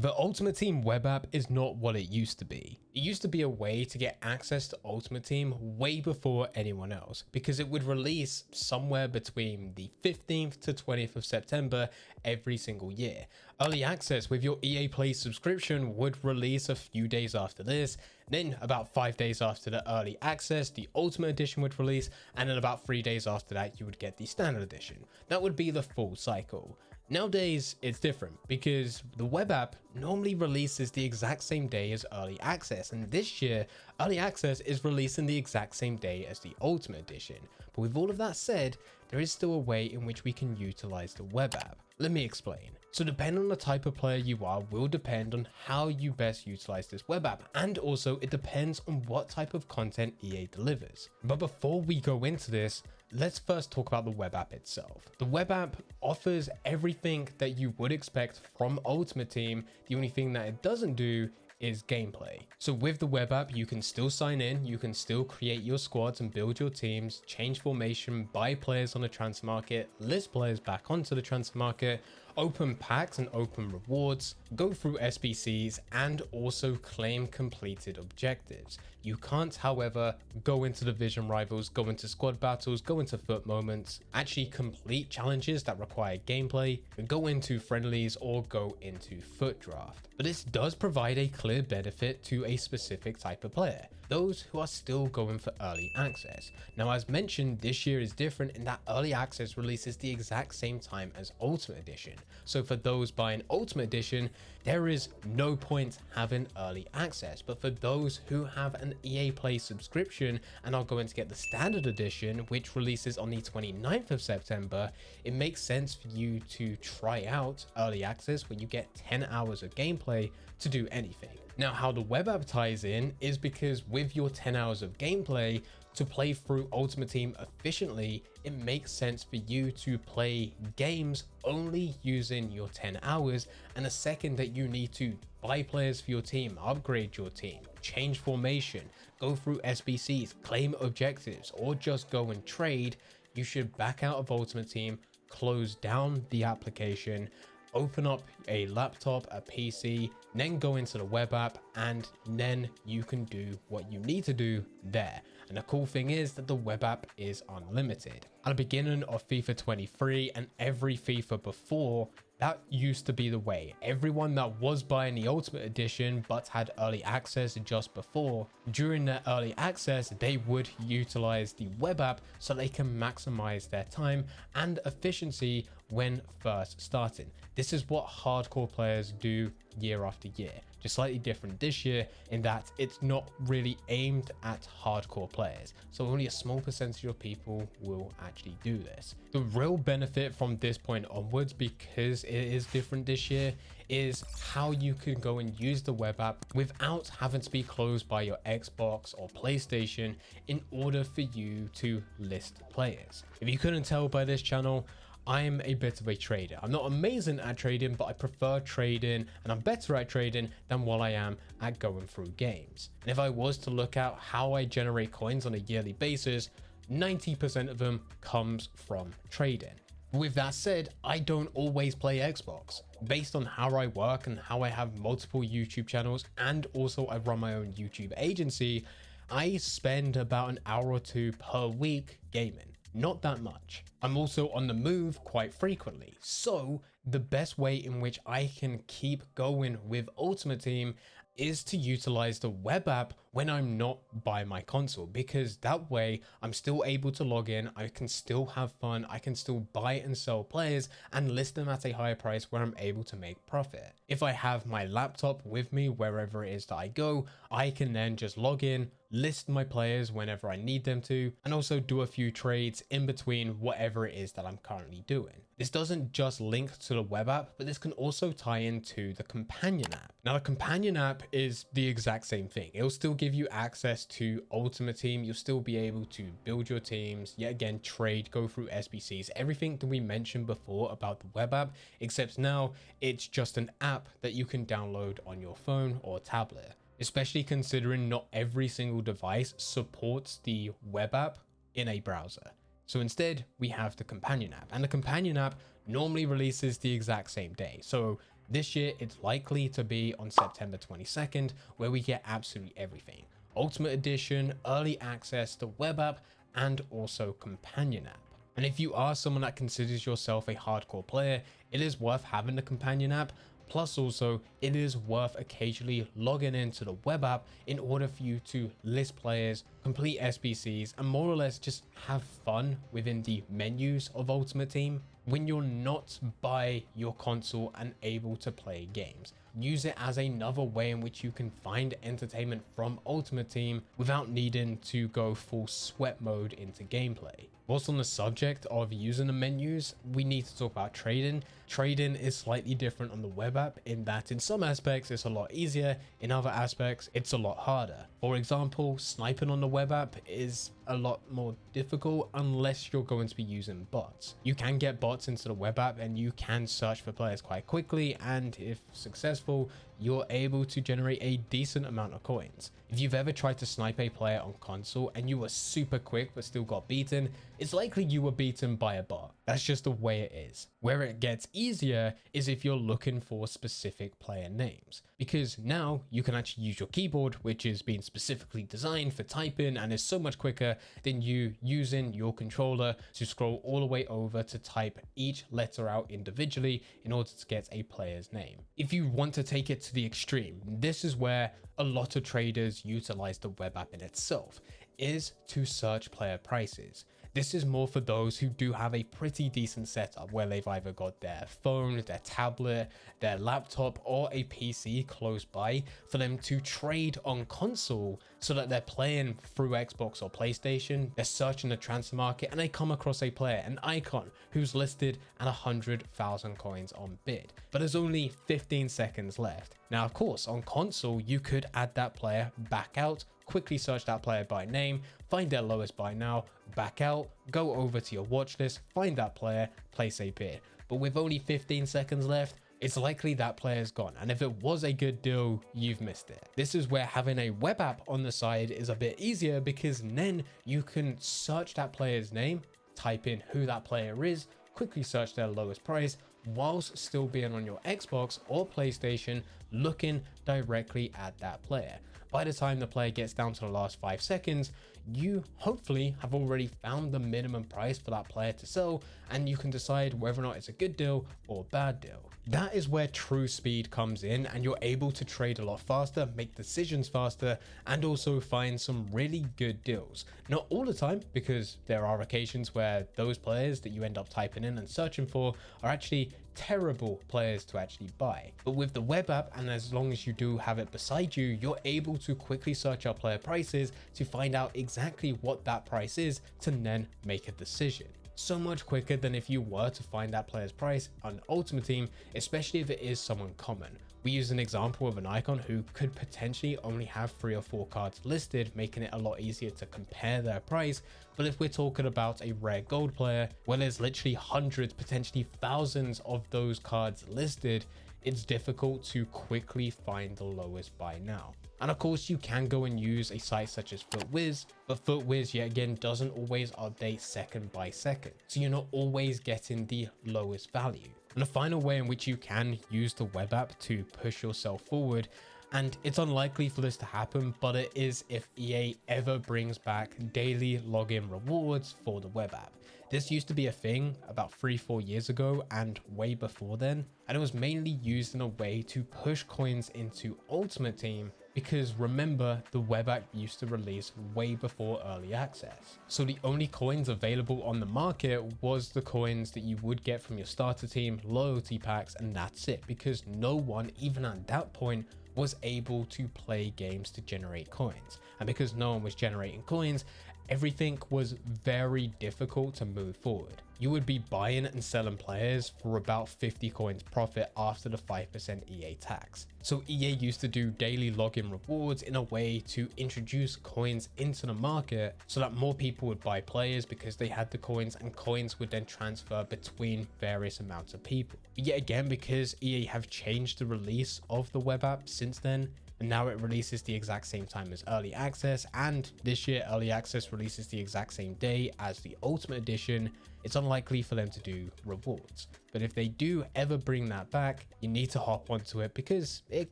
The Ultimate Team web app is not what it used to be. It used to be a way to get access to Ultimate Team way before anyone else, because it would release somewhere between the 15th to 20th of September every single year. Early access with your EA Play subscription would release a few days after this. Then about 5 days after the early access, the Ultimate Edition would release, and then about 3 days after that, you would get the Standard Edition. That would be the full cycle. Nowadays, it's different because the web app normally releases the exact same day as early access, and this year, early access is releasing the exact same day as the Ultimate Edition. But with all of that said, there is still a way in which we can utilize the web app. Let me explain. So depending on the type of player you are will depend on how you best utilize this web app, and also it depends on what type of content EA delivers. But before we go into this, let's first talk about the web app itself. The web app offers everything that you would expect from Ultimate Team. The only thing that it doesn't do is gameplay. So with the web app, you can still sign in, you can still create your squads and build your teams, change formation, buy players on the transfer market, list players back onto the transfer market, open packs and open rewards, go through SBCs, and also claim completed objectives. You can't, however, go into division rivals, go into squad battles, go into foot moments, actually complete challenges that require gameplay, go into friendlies, or go into foot draft. But this does provide a clear benefit to a specific type of player, those who are still going for early access. Now, as mentioned, this year is different in that early access releases the exact same time as Ultimate Edition. So for those buying Ultimate Edition, there is no point having early access. But for those who have an EA Play subscription and are going to get the Standard Edition, which releases on the 29th of September, it makes sense for you to try out early access where you get 10 hours of gameplay to do anything. Now, how the web app ties in is because with your 10 hours of gameplay, to play through Ultimate Team efficiently, it makes sense for you to play games only using your 10 hours. And the second that you need to buy players for your team, upgrade your team, change formation, go through SBCs, claim objectives, or just go and trade, you should back out of Ultimate Team, close down the application, open up a laptop, a PC, then go into the web app, and then you can do what you need to do there. And the cool thing is that the web app is unlimited. At the beginning of FIFA 23 and every FIFA before, that used to be the way. Everyone that was buying the Ultimate Edition but had early access just before, during their early access, they would utilize the web app so they can maximize their time and efficiency when first starting. This is what hardcore players do year after year. Just slightly different this year in that it's not really aimed at hardcore players. So only a small percentage of people will actually do this. The real benefit from this point onwards, because it is different this year, is how you can go and use the web app without having to be closed by your Xbox or PlayStation in order for you to list players. If you couldn't tell by this channel, I'm a bit of a trader. I'm not amazing at trading, but I prefer trading, and I'm better at trading than what I am at going through games. And if I was to look at how I generate coins on a yearly basis, 90% of them comes from trading. With that said, I don't always play Xbox. Based on how I work and how I have multiple YouTube channels, and also I run my own YouTube agency, I spend about an hour or two per week gaming. Not that much. I'm also on the move quite frequently. So the best way in which I can keep going with Ultimate Team is to utilize the web app when I'm not by my console, because that way I'm still able to log in, I can still have fun, I can still buy and sell players and list them at a higher price where I'm able to make profit. If I have my laptop with me wherever it is that I go, I can then just log in, list my players whenever I need them to, and also do a few trades in between whatever it is that I'm currently doing. This doesn't just link to the web app, but this can also tie into the companion app. Now, the companion app is the exact same thing. It'll still give you access to Ultimate Team. You'll still be able to build your teams, yet again, trade, go through SBCs, everything that we mentioned before about the web app, except now it's just an app that you can download on your phone or tablet. Especially considering not every single device supports the web app in a browser. So instead, we have the companion app, and the companion app normally releases the exact same day. So This year, it's likely to be on September 22nd, where we get absolutely everything. Ultimate Edition, early access, the web app, and also companion app. And if you are someone that considers yourself a hardcore player, it is worth having the companion app. Plus also, it is worth occasionally logging into the web app in order for you to list players, complete SBCs, and more or less just have fun within the menus of Ultimate Team when you're not by your console and able to play games. Use it as another way in which you can find entertainment from Ultimate Team without needing to go full sweat mode into gameplay. Whilst on the subject of using the menus, we need to talk about trading. Trading is slightly different on the web app in that in some aspects it's a lot easier, in other aspects it's a lot harder. For example, sniping on the web app is a lot more difficult unless you're going to be using bots. You can get bots into the web app and you can search for players quite quickly, and if successful, you're able to generate a decent amount of coins. If you've ever tried to snipe a player on console and you were super quick but still got beaten, it's likely you were beaten by a bot. That's just the way it is. Where it gets easier is if you're looking for specific player names, because now you can actually use your keyboard, which is being specifically designed for typing and is so much quicker than you using your controller to scroll all the way over to type each letter out individually in order to get a player's name. If you want to take it to the extreme, this is where a lot of traders utilize the web app in itself, is to search player prices. This is more for those who do have a pretty decent setup where they've either got their phone, their tablet, their laptop, or a PC close by for them to trade on console, so that they're playing through Xbox or PlayStation, they're searching the transfer market and they come across a player, an icon, who's listed at 100,000 coins on bid, but there's only 15 seconds left. Now, of course, on console, you could add that player back out, quickly search that player by name, find their lowest buy now, back out, go over to your watch list, find that player, place a bid. But with only 15 seconds left, it's likely that player's gone, and if it was a good deal, you've missed it. This is where having a web app on the side is a bit easier, because then you can search that player's name, type in who that player is, quickly search their lowest price, whilst still being on your Xbox or PlayStation looking directly at that player. By the time the player gets down to the last 5 seconds, you hopefully have already found the minimum price for that player to sell, and you can decide whether or not it's a good deal or bad deal. That is where true speed comes in, and you're able to trade a lot faster, make decisions faster, and also find some really good deals. Not all the time, because there are occasions where those players that you end up typing in and searching for are actually terrible players to actually buy. But with the web app, and as long as you do have it beside you, you're able to quickly search up player prices to find out exactly what that price is to then make a decision. So much quicker than if you were to find that player's price on Ultimate Team, especially if it is someone common. We use an example of an icon who could potentially only have 3 or 4 cards listed, making it a lot easier to compare their price. But if we're talking about a rare gold player where there's literally hundreds, potentially thousands of those cards listed, it's difficult to quickly find the lowest buy now. And of course, you can go and use a site such as FootWiz, but FootWiz yet again doesn't always update second by second, so you're not always getting the lowest value. And the final way in which you can use the web app to push yourself forward, and it's unlikely for this to happen, but it is if EA ever brings back daily login rewards for the web app. This used to be a thing about 3-4 years ago and way before then, and it was mainly used in a way to push coins into Ultimate Team, because remember, the web app used to release way before early access. So the only coins available on the market was the coins that you would get from your starter team, loyalty packs, and that's it, because no one, even at that point, was able to play games to generate coins. And because no one was generating coins, everything was very difficult to move forward. You would be buying and selling players for about 50 coins profit after the 5% EA tax. So EA used to do daily login rewards in a way to introduce coins into the market so that more people would buy players because they had the coins, and coins would then transfer between various amounts of people. But yet again, because EA have changed the release of the web app since then, and now it releases the exact same time as early access, and this year early access releases the exact same day as the Ultimate Edition, it's unlikely for them to do rewards. But if they do ever bring that back, you need to hop onto it because it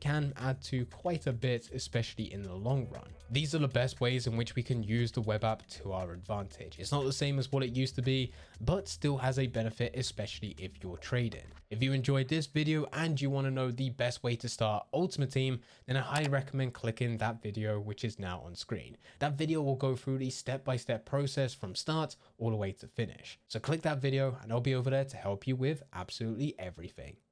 can add to quite a bit, especially in the long run. These are the best ways in which we can use the web app to our advantage. It's not the same as what it used to be, but still has a benefit, especially if you're trading. If you enjoyed this video and you want to know the best way to start Ultimate Team, then I highly recommend clicking that video, which is now on screen. That video will go through the step-by-step process from start all the way to finish. So click that video and I'll be over there to help you with absolutely everything.